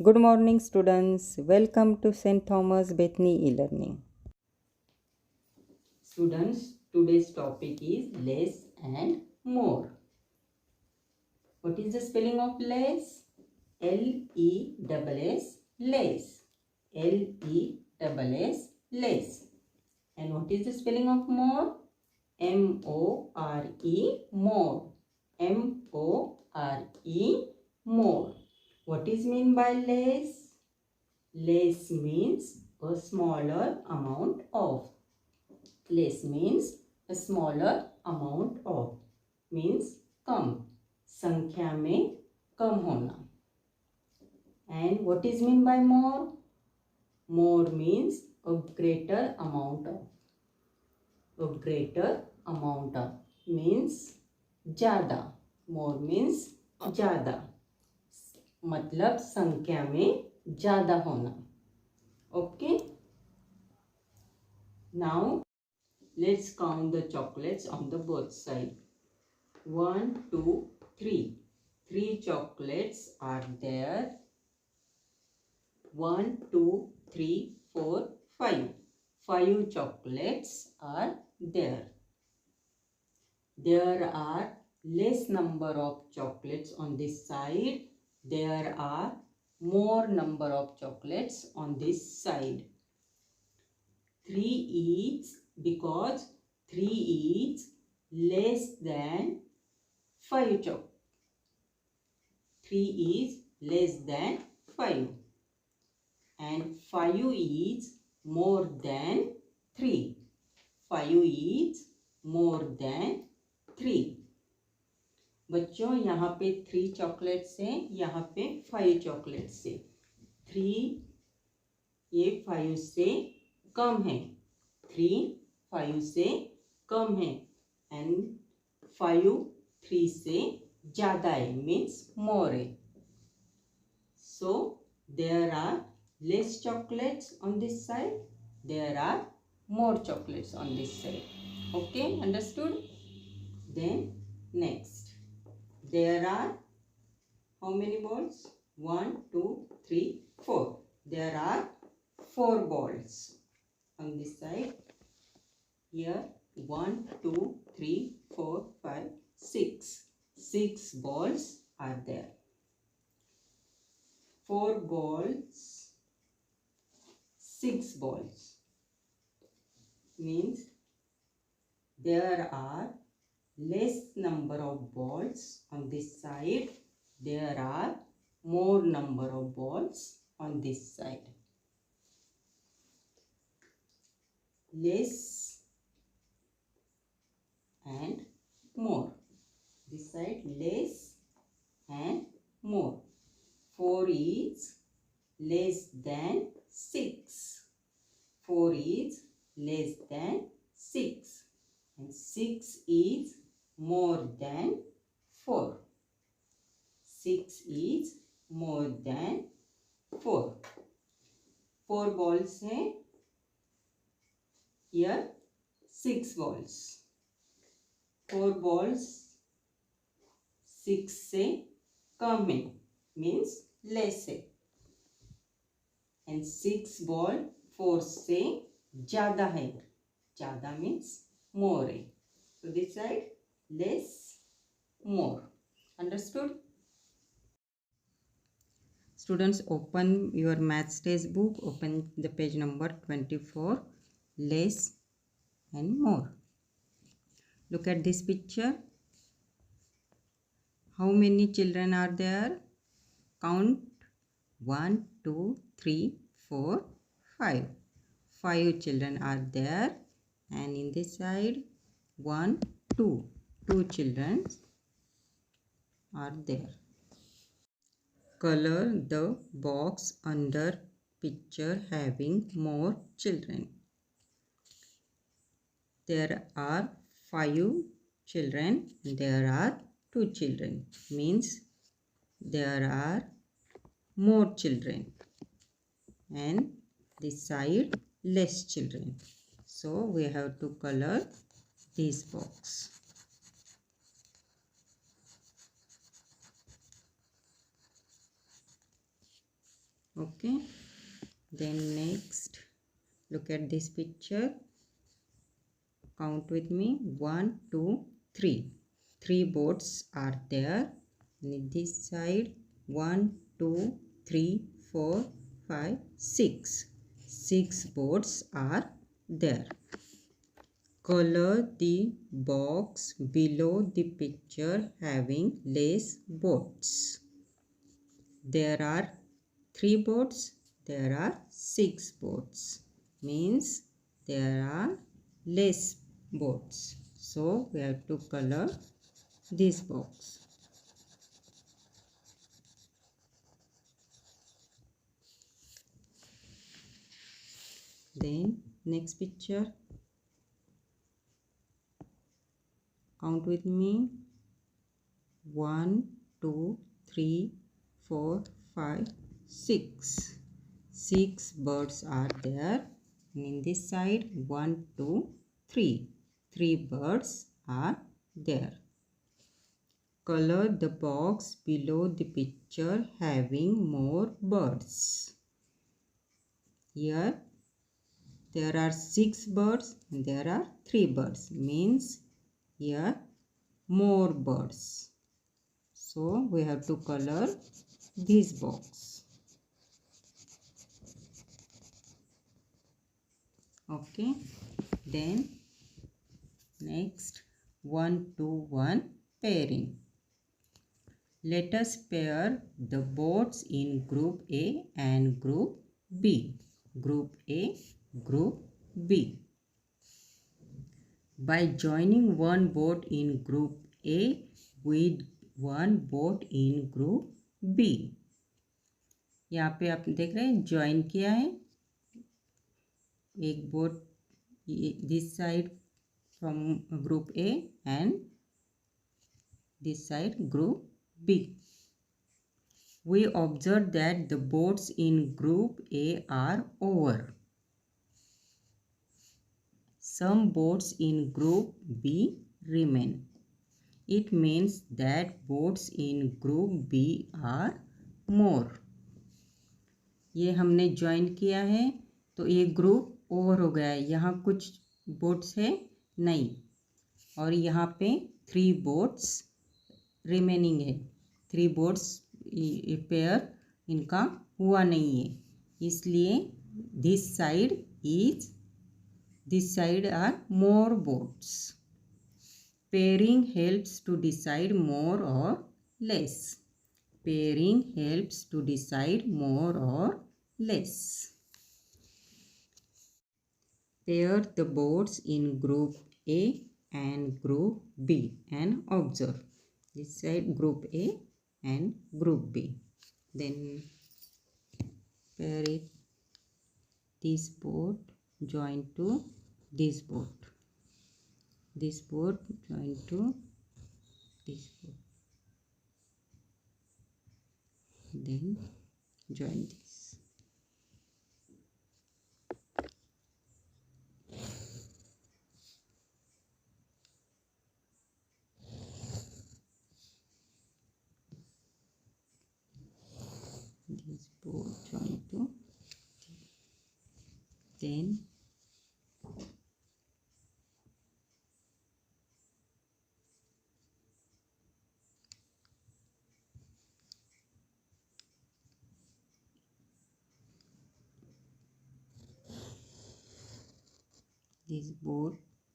Good morning, students. Welcome to St. Thomas Bethany e-learning. Students, today's topic is less and more. What is the spelling of less? L-E-S-S, less. L-E-S-S, less. And what is the spelling of more? M-O-R-E, more. M-O-R-E, more. What is mean by less? Less means a smaller amount of. Less means a smaller amount of. Means कम. संख्या में कम होना. And what is mean by more? More means a greater amount of. A greater amount of means ज़्यादा. More means ज़्यादा. मतलब संख्या में ज़्यादा होना. Okay. Now let's count the chocolates on the both side. 1, 2, 3. 3 chocolates are there. 1, 2, 3, 4, 5. 5 chocolates are there. There are less number of chocolates on this side. There are more number of chocolates on this side. 3 is because 3 is less than 5 chocolates. 3 is less than 5. And 5 is more than 3. 5 is more than 3. बच्चों यहाँ पे 3 chocolates हैं, यहाँ पे 5 chocolates हैं. 3 ये 5 से कम है. 3 5 से कम है. एंड 5 3 से ज़्यादा है. मीन्स मोर है. So there are less chocolates on this side. There are more chocolates on this side. Okay, understood? Then next. There are how many balls? 1, 2, 3, 4. There are 4 balls on this side. Here 1, 2, 3, 4, 5, 6. 6 balls are there. 4 balls, 6 balls. Means there are less number of balls on this side. There are more number of balls on this side. Less and more. This side less and more. 4 is less than 6. 4 is less than 6. And 6 is more than 4. 6 is more than 4. 4 balls हैं. Here 6 balls. 4 balls 6 से कम है. Means less है. And 6 ball 4 से ज़्यादा है. ज़्यादा means more है. So this side less, more. Understood? Students, open your maths textbook. Open the page number 24. Less and more. Look at this picture. How many children are there? Count 1, 2, 3, 4, 5. 5 children are there. And in this side 1, 2. 2 children are there. Color the box under picture having more children. There are 5 children. There are 2 children. Means there are more children. And this side less children. So we have to color this box. Okay, then next look at this picture. Count with me. 1 2 3. 3 boats are there. And this side 1 2 3 4 5 6. 6 boats are there. Color the box below the picture having less boats. There are 3 boats. There are 6 boats. Means there are less boats. So we have to color this box. Then next picture. Count with me. 1 2 3 4 5 6. 6 birds are there. And in this side 1 2 3. 3 birds are there. Color the box below the picture having more birds. Here there are 6 birds and there are 3 birds. Means here more birds. So we have to color this box. Okay. Then next 1 2 1 pairing. Let us pair the boats in group A and group B. Group A, group B. By joining one boat in group A with one boat in group B. यहाँ पे आप देख रहे हैं join किया है एक boat this side from group A and this side group B. We observe that the boats in group A are over. Some boats in group B remain. It means that boats in group B are more. ये हमने join किया है तो ये group over हो गया है. यहाँ कुछ बोट्स है नहीं और यहाँ पे 3 बोट्स रिमेनिंग है. 3 बोट्स पेयर इनका हुआ नहीं है इसलिए this side are more votes. Pairing helps to decide more or less. Pairing helps to decide more or less. Pair the boats in group A and group B and observe. This side group A and group B. Then pair it. This boat join to this boat. This boat join to this boat. Then join this. This boat join to then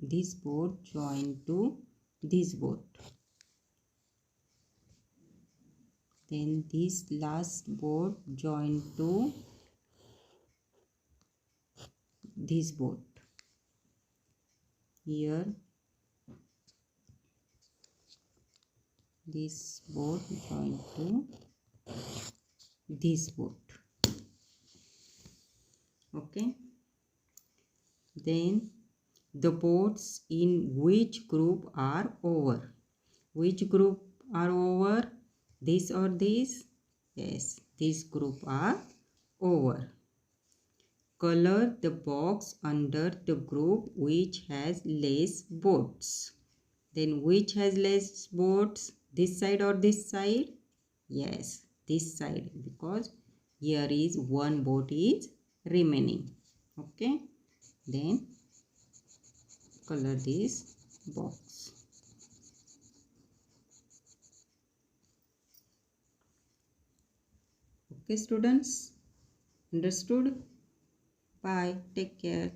this boat join to this boat. Then this last boat join to this boat. Here this boat join to this boat. Okay. Then the boats in which group are over? Which group are over? This or this? Yes, this group are over. Color the box under the group which has less boats. Then which has less boats? This side or this side? Yes, this side because here is one boat is remaining. Okay, then color this box. Okay students, understood? Bye, take care.